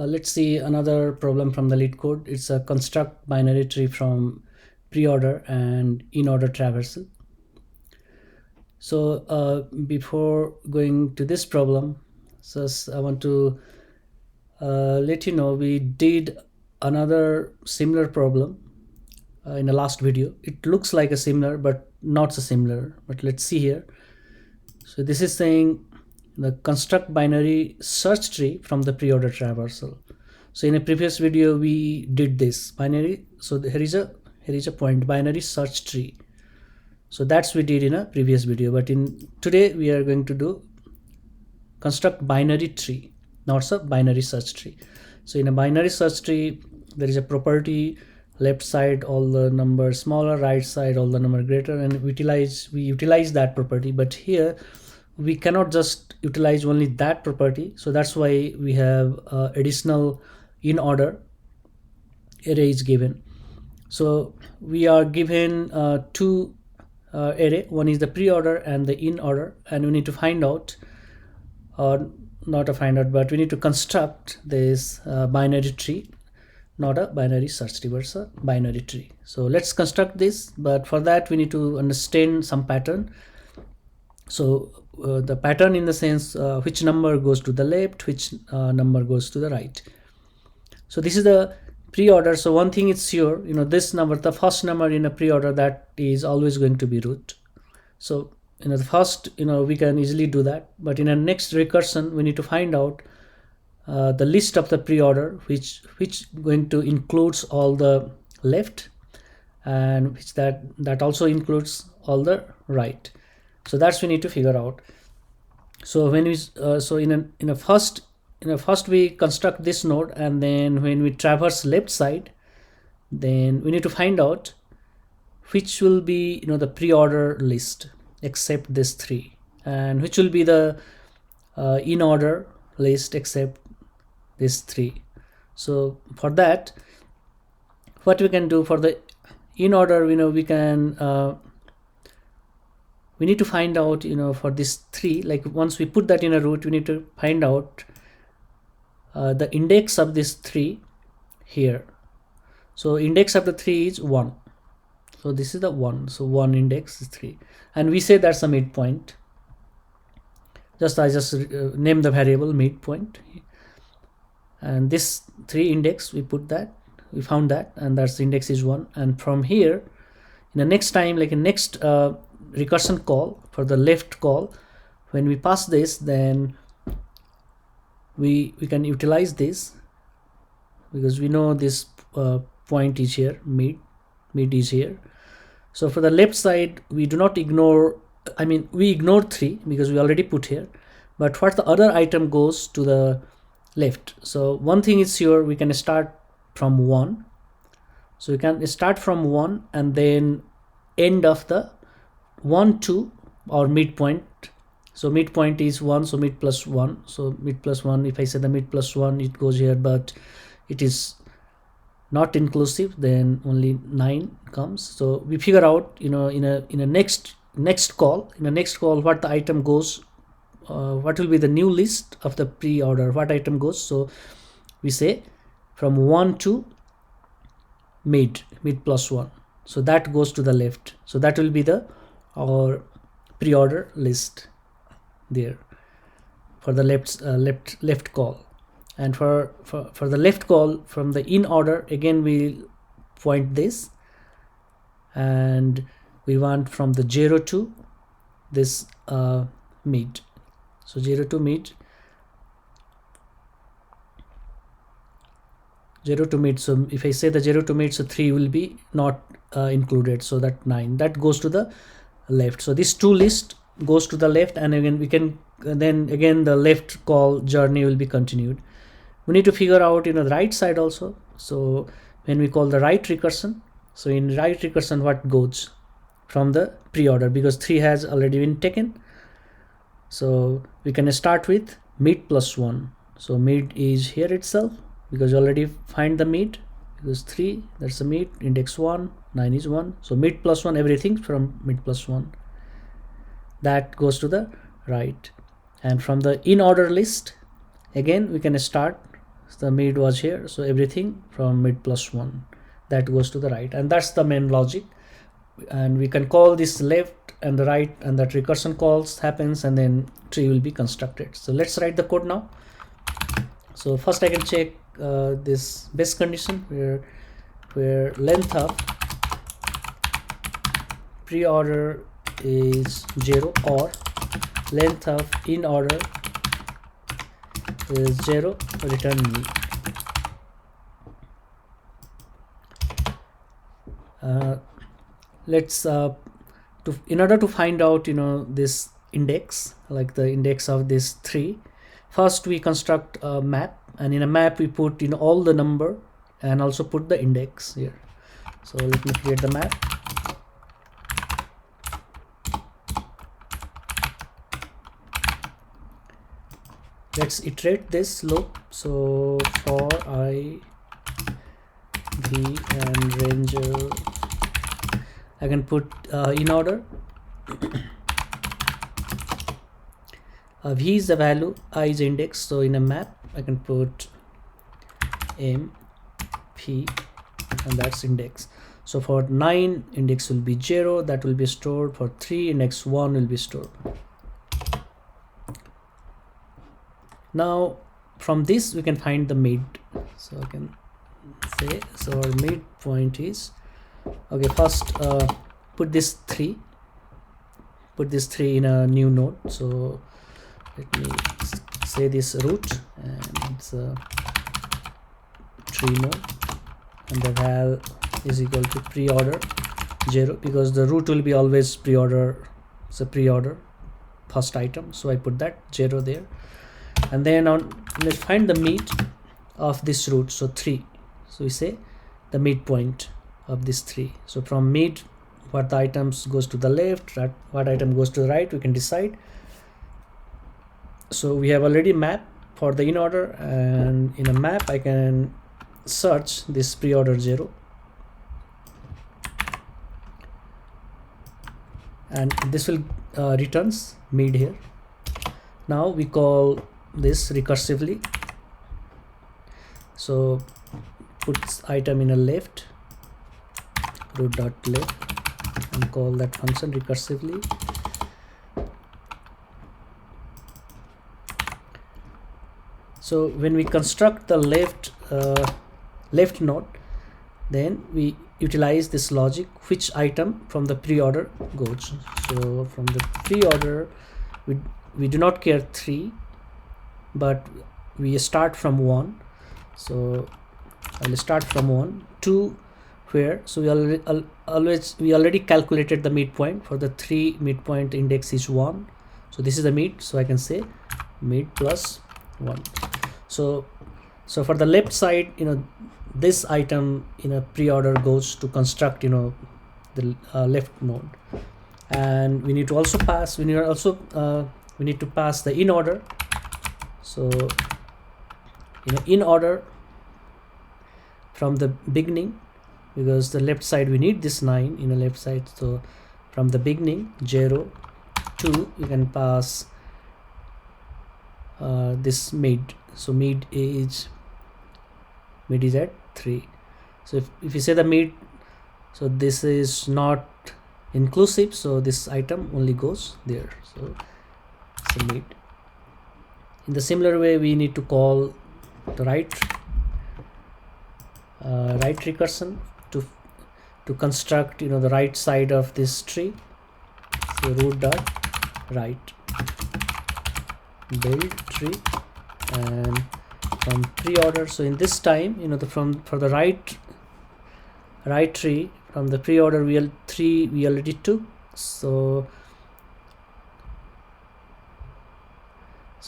Let's see another problem from the LeetCode. It's a construct binary tree from Preorder and Inorder Traversal. So before going to this problem, I want to let you know we did another similar problem in the last video. It looks like a similar, but not so similar. But let's see here. So this is saying the construct binary search tree from the Preorder Traversal. So in a previous video we did this binary. So here is a point binary search tree. So that's we did in a previous video. But in today we are going to do construct binary tree, not a binary search tree. So in a binary search tree there is a property left side all the number smaller, right side all the number greater, and we utilize that property. But here we cannot just utilize only that property, so that's why we have additional in order array is given. So we are given two array, one is the preorder and the in order, and we need to find out, not to find out, but we need to construct this binary tree, not a binary search tree, but a binary tree. So let's construct this, but for that we need to understand some pattern. So the pattern in the sense which number goes to the left, which number goes to the right. So this is the preorder. So one thing is sure, this number, the first number in a preorder, that is always going to be root. So the first, we can easily do that. But in a next recursion, we need to find out the list of the preorder, which going to includes all the left, and which that also includes all the right. So that's we need to figure out. So when we in a first we construct this node, and then when we traverse left side, then we need to find out which will be the preorder list except this three, and which will be the in order list except this three. So for that, what we can do for the in order, we can we need to find out, for this three, like once we put that in a root, we need to find out the index of this three here. So index of the three is 1. So this is the 1. So 1 index is 3. And we say that's a midpoint. I just name the variable midpoint. And this 3 index, we found that, and that's the index is 1. And from here, in the next time, like in next recursion call for the left call, when we pass this, then we can utilize this, because we know this point is here, mid is here. So for the left side, we do not ignore, we ignore 3 because we already put here, but what the other item goes to the left. So one thing is sure, we can start from 1. So we can start from 1 and then end of the 1, 2 or midpoint. So midpoint is 1, so mid plus 1. So mid plus 1, if I say the mid plus 1, it goes here, but it is not inclusive, then only 9 comes. So we figure out, in a next call, what the item goes, what will be the new list of the pre-order, what item goes. So we say from 1 to mid plus 1. So that goes to the left. So that will be our pre-order list there for the left call. And for the left call from the in order, again we point this, and we want from the 0 to this mid. So 0 to mid, so if I say the 0 to mid, so 3 will be not included, so that 9, that goes to the left. So this 2 list goes to the left, and again we can again the left call journey will be continued. We need to figure out the right side also. So when we call the right recursion, so in right recursion, what goes from the preorder, because 3 has already been taken. So we can start with mid plus 1. So mid is here itself, because you already find the mid, because 3, that's the mid, index 1, 9 is 1. So mid plus 1, everything from mid plus 1, that goes to the right. And from the in order list, again we can start So the mid was here, so everything from mid plus 1 that goes to the right, and that's the main logic. And we can call this left and the right, and that recursion calls happens, and then tree will be constructed. So let's write the code now. So first I can check this base condition where length of preorder is 0 or length of inorder is 0, return me. Let's in order to find out this index, like the index of this 3, first we construct a map, and in a map we put all the number and also put the index here. So let me create the map. Let's iterate this loop. So for I, v, and ranger, I can put in order. V is the value, I is the index. So in a map I can put m, p, and that's index. So for 9, index will be 0, that will be stored. For 3, index 1 will be stored. Now from this we can find the mid. So I can say, so our mid point is, okay, first put this 3 in a new node. So let me say this root, and it's a tree node, and the val is equal to preorder 0, because the root will be always preorder. It's a preorder first item, so I put that 0 there. And then let's find the mid of this root, so 3. So we say the midpoint of this 3. So from mid, what the items goes to the left, what item goes to the right, we can decide. So we have already mapped for the inorder, and in a map I can search this preorder 0, and this will returns mid here. Now we call this recursively. So put item in a left, root dot left, and call that function recursively. So when we construct the left node, then we utilize this logic, which item from the preorder goes. So from the preorder, we do not care 3, but we start from 1. So I'll start from 1 to where, so we already calculated the midpoint. For the 3, midpoint index is 1, so this is the mid, so I can say mid plus 1. So for the left side, this item in a preorder goes to construct the left node, and we need to also pass, we need to pass the inorder. So inorder from the beginning, because the left side we need this 9 in the left side. So from the beginning 0 to, you can pass this mid. So mid is at 3. So if you say the mid, so this is not inclusive, so this item only goes there. So it's a mid. In the similar way, we need to call the right recursion to construct the right side of this tree. So root dot right build tree, and from preorder, so in this time for the right tree, from the preorder we already took. So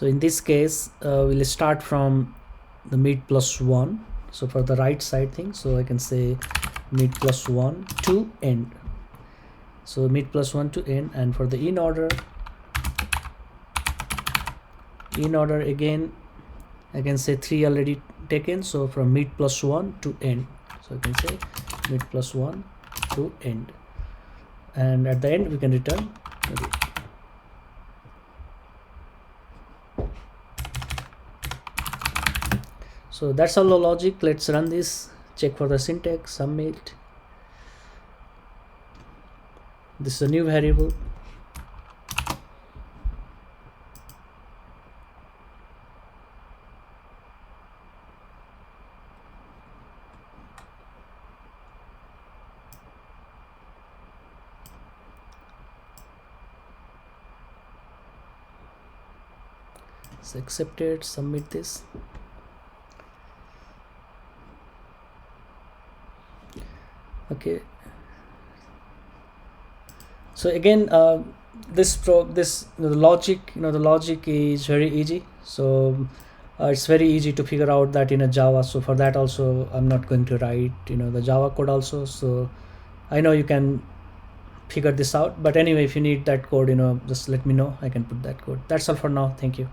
in this case we'll start from the mid plus 1. So for the right side thing, so I can say mid plus 1 to end. So mid plus 1 to end. And for the inorder again, I can say 3 already taken, so from mid plus 1 to end. So I can say mid plus 1 to end, and at the end we can return root. So that's all the logic. Let's run this, check for the syntax, submit. This is a new variable. It's accepted. Submit this. Okay. So again, the logic, the logic is very easy. So it's very easy to figure out that in a Java. So for that also, I'm not going to write the Java code also. So I know you can figure this out. But anyway, if you need that code, just let me know. I can put that code. That's all for now. Thank you.